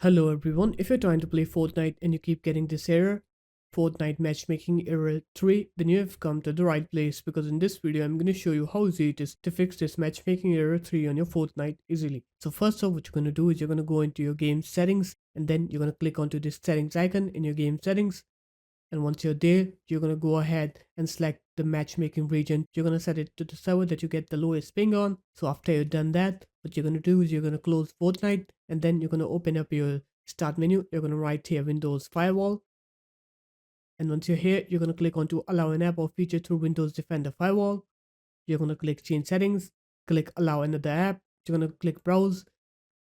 Hello everyone, if you're trying to play Fortnite and you keep getting this error, Fortnite Matchmaking Error 3, then you have come to the right place because in this video I'm going to show you how easy it is to fix this Matchmaking Error 3 on your Fortnite easily. So first off, what you're going to do is you're going to go into your game settings and then you're going to click onto this settings icon in your game settings. And once you're there, you're going to go ahead and select the matchmaking region. You're going to set it to the server that you get the lowest ping on. So after you've done that, what you're going to do is you're going to close Fortnite and then you're going to open up your start menu. You're going to write here Windows Firewall. And once you're here, you're going to click on to allow an app or feature through Windows Defender Firewall. You're going to click change settings, click allow another app. You're going to click browse.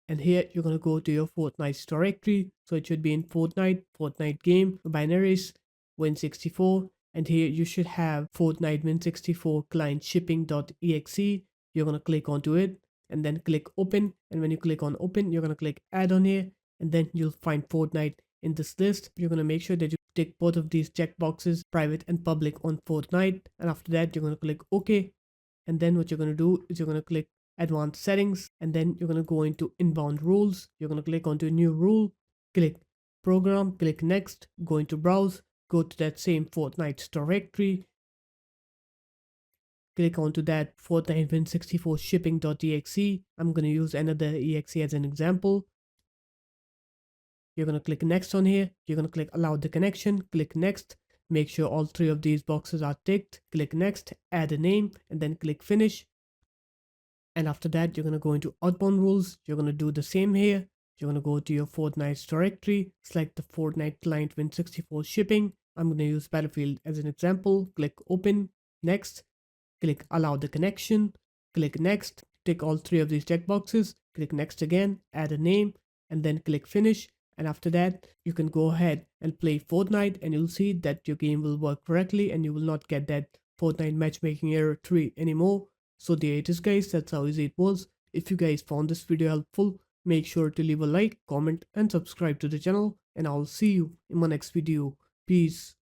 And here you're going to go to your Fortnite directory. So it should be in Fortnite game, binaries, Win64. And here you should have Fortnite Win64 client shipping.exe. You're going to click onto it and then click open. And when you click on open, you're going to click add on here. And then you'll find Fortnite in this list. You're going to make sure that you tick both of these checkboxes, private and public on Fortnite. And after that, you're going to click OK. And then what you're going to do is you're going to click advanced settings and then you're going to go into inbound rules. You're going to click onto new rule, click program, click next, go into browse, go to that same Fortnite directory, click onto that Fortnite Win64 shipping.exe. I'm going to use another exe as an example. You're going to click next on here. You're going to click allow the connection, click next. Make sure all three of these boxes are ticked. Click next, add a name, and then click finish. And after that, you're going to go into outbound rules. You're going to do the same here. You're going to go to your Fortnite directory, select the Fortnite client Win64 shipping. I'm going to use Battlefield as an example. Click open, next, click allow the connection, click next, tick all three of these checkboxes, click next again, add a name, and then click finish. And after that, you can go ahead and play Fortnite and you'll see that your game will work correctly and you will not get that Fortnite Matchmaking Error 3 anymore. So there it is guys, that's how easy it was. If you guys found this video helpful, make sure to leave a like, comment and subscribe to the channel and I'll see you in my next video. Peace.